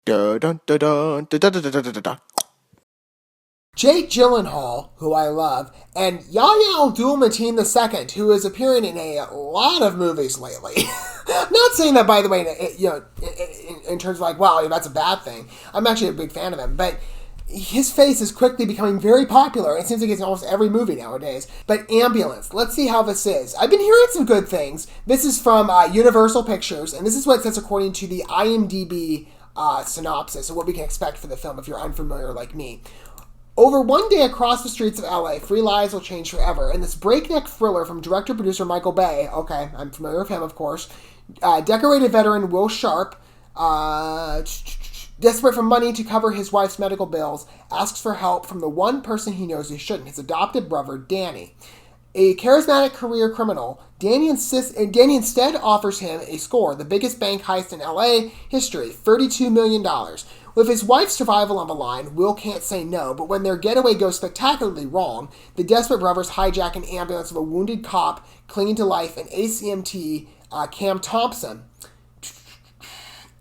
Dun, dun, dun, dun, dun, dun, dun, dun, dun, dun. Jake Gyllenhaal, who I love, and Yahya Abdul-Mateen II, who is appearing in a lot of movies lately. Not saying that, by the way, in terms of like, wow, that's a bad thing. I'm actually a big fan of him, but his face is quickly becoming very popular. It seems like it's in almost every movie nowadays. But Ambulance, let's see how this is. I've been hearing some good things. This is from Universal Pictures, and this is what it says according to the IMDb synopsis of what we can expect for the film if you're unfamiliar like me. Over one day across the streets of LA, 3 lives will change forever. In this breakneck thriller from director-producer Michael Bay, okay, I'm familiar with him, of course, decorated veteran Will Sharp, desperate for money to cover his wife's medical bills, asks for help from the one person he knows he shouldn't, his adopted brother, Danny. A charismatic career criminal, Danny instead offers him a score, the biggest bank heist in LA history, $32 million. With his wife's survival on the line, Will can't say no, but when their getaway goes spectacularly wrong, the desperate brothers hijack an ambulance of a wounded cop clinging to life and ACMT Cam Thompson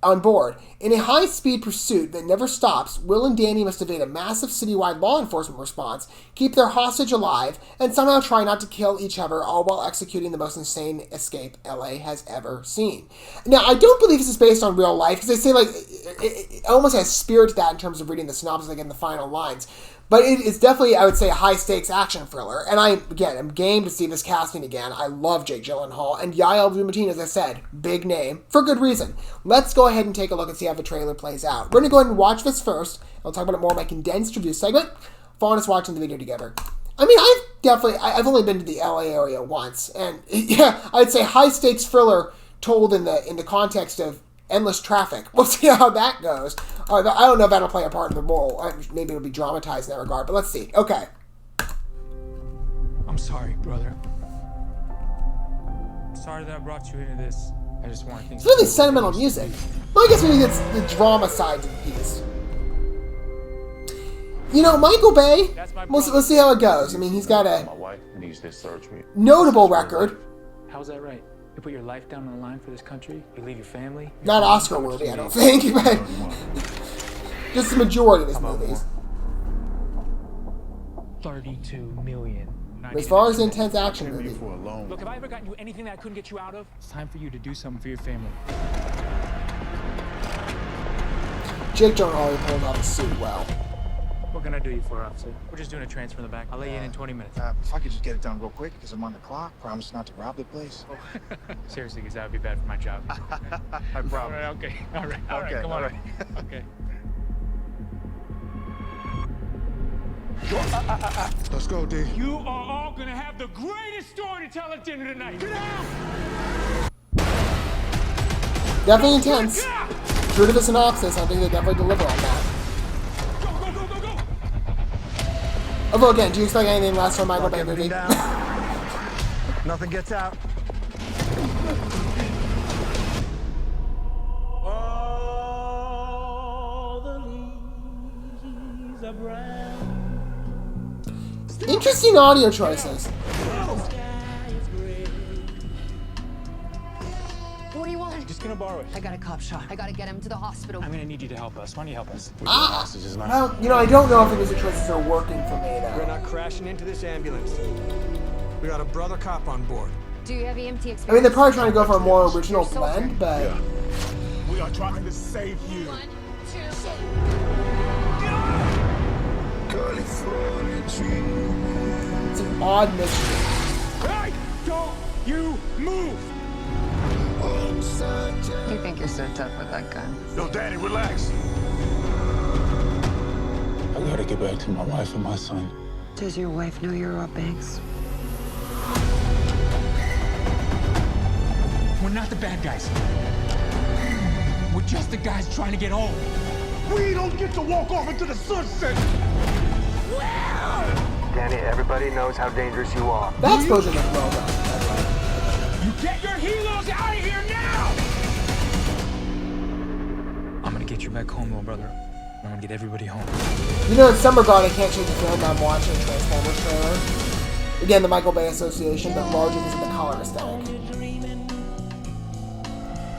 on board. In a high-speed pursuit that never stops, Will and Danny must evade a massive citywide law enforcement response, keep their hostage alive, and somehow try not to kill each other, all while executing the most insane escape LA has ever seen. Now, I don't believe this is based on real life, because they say, like, it almost has spirit to that in terms of reading the synopsis, like in the final lines. But it is definitely, I would say, a high-stakes action thriller. And I'm game to see this casting again. I love Jake Gyllenhaal. And Yahya Abdul-Mateen, as I said, big name, for good reason. Let's go ahead and take a look and see how the trailer plays out. We're going to go ahead and watch this first. I'll talk about it more in my condensed review segment. Following us watching the video together. I mean, I've only been to the LA area once. And, yeah, I'd say high-stakes thriller told in the context of endless traffic. We'll see how that goes. I don't know if that'll play a part in the role. Maybe it'll be dramatized in that regard, but let's see. Okay. I'm sorry, brother. Sorry that I brought you into this. I just want things. It's really sentimental music. Well, I guess maybe it's the drama side to the piece. You know, Michael Bay, we'll see how it goes. I mean, he's got a notable record. How's that right? You put your life down on the line for this country? You leave your family? Not Oscar worthy, I don't think, but just the majority of his movies. 32 million. As far as intense action movie. Look, have I ever gotten you anything that I couldn't get you out of? It's time for you to do something for your family. Jake Gyllenhaal pulled off his suit well. What can I do you for, officer? We're just doing a transfer in the back. I'll let you in 20 minutes. If I could just get it done real quick, because I'm on the clock. Promise not to rob the place. Seriously, because that would be bad for my job. I promise. All right, okay. All right, come on. All right. Okay. Let's go, D. You are all going to have the greatest story to tell at dinner tonight. Get out! Definitely intense. True to the synopsis, I think they definitely deliver on that. Although again, do you expect anything less from Michael Bay movie? Nothing gets out. All the leaves are brown. Interesting audio choices. What do you want? Just gonna borrow it. I got a cop shot. I gotta get him to the hospital. I'm gonna need you to help us. Why don't you help us? Well, you know, I don't know if the music choices are working for me, though. We're not crashing into this ambulance. We got a brother cop on board. Do you have EMT experience? I mean, they're probably trying to go for a more original blend, but... Yeah. We are trying to save you. 1, 2. it's an odd mixture. Hey! Don't you move! You think you're so tough with that gun? Yo, Danny, relax. I gotta get back to my wife and my son. Does your wife know you're Rob Banks? We're not the bad guys. We're just the guys trying to get home. We don't get to walk off into the sunset. Danny, everybody knows how dangerous you are. That explosion is well done. You get your helos out of here now! I'm gonna get you back home, little brother. I'm gonna get everybody home. You know, in some regard, I can't change the film I'm watching the Transformers trailer. Again, the Michael Bay Association, but largely because of the color aesthetic.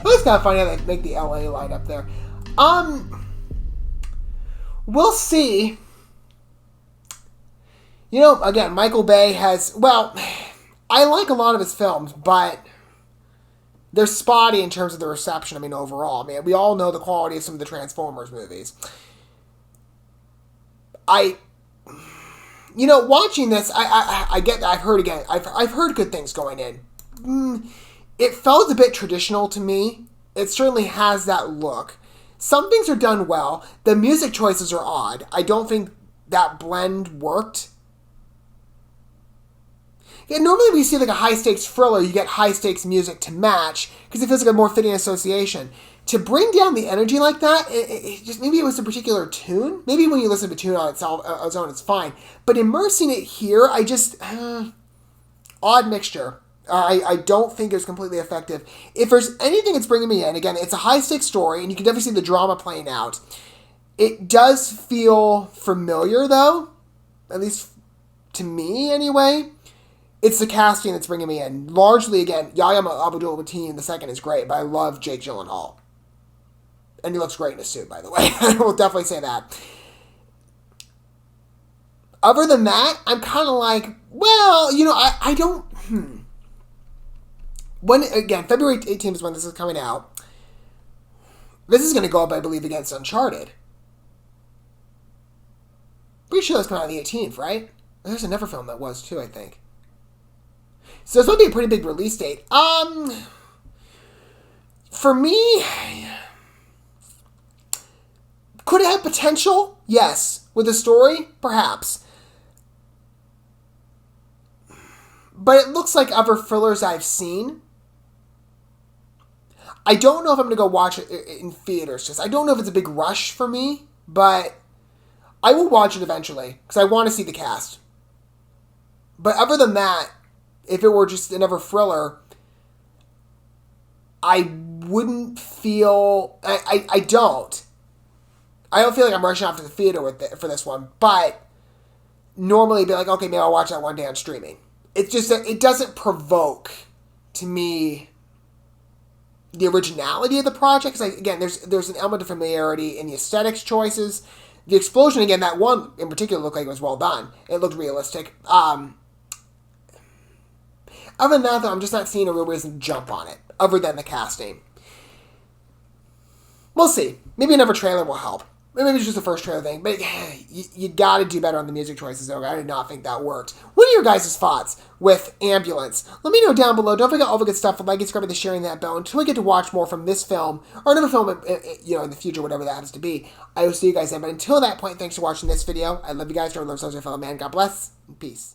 Well, it's kind of funny how they make the LA light up there. We'll see. You know, again, Michael Bay has, well, I like a lot of his films, but they're spotty in terms of the reception, I mean, overall. I mean, we all know the quality of some of the Transformers movies. You know, watching this, I get that. I've heard good things going in. It felt a bit traditional to me. It certainly has that look. Some things are done well. The music choices are odd. I don't think that blend worked. Yeah, normally when you see like a high-stakes thriller, you get high-stakes music to match because it feels like a more fitting association. To bring down the energy like that, it just maybe it was a particular tune. Maybe when you listen to a tune on its own, it's fine. But immersing it here, I just odd mixture. I don't think it was completely effective. If there's anything that's bringing me in, again, it's a high-stakes story, and you can definitely see the drama playing out. It does feel familiar, though, at least to me, anyway. It's the casting that's bringing me in. Largely, again, Yahya Abdul-Mateen II is great, but I love Jake Gyllenhaal. And he looks great in a suit, by the way. I will definitely say that. Other than that, I'm kind of like, well, you know, I don't... When, again, February 18th is when this is coming out. This is going to go up, I believe, against Uncharted. Pretty sure that's coming out on the 18th, right? There's another film that was, too, I think. So this might be a pretty big release date. For me... Could it have potential? Yes. With a story? Perhaps. But it looks like other thrillers I've seen. I don't know if I'm going to go watch it in theaters. Just I don't know if it's a big rush for me, but I will watch it eventually because I want to see the cast. But other than that, if it were just another thriller, I wouldn't feel... I don't. I don't feel like I'm rushing off to the theater for this one, but normally be like, okay, maybe I'll watch that one day on streaming. It's just that it doesn't provoke, to me, the originality of the project. Because, again, there's an element of familiarity in the aesthetics choices. The explosion, again, that one in particular looked like it was well done. It looked realistic. Other than that, though, I'm just not seeing a real reason to jump on it, other than the casting. We'll see. Maybe another trailer will help. Maybe it's just the first trailer thing, but you got to do better on the music choices, though. I did not think that worked. What are your guys' thoughts with Ambulance? Let me know down below. Don't forget all the good stuff. Like, subscribe, and sharing that bell. Until we get to watch more from this film, or another film, in the future, whatever that happens to be, I will see you guys then. But until that point, thanks for watching this video. I love you guys. Don't love your fellow man. God bless, and peace.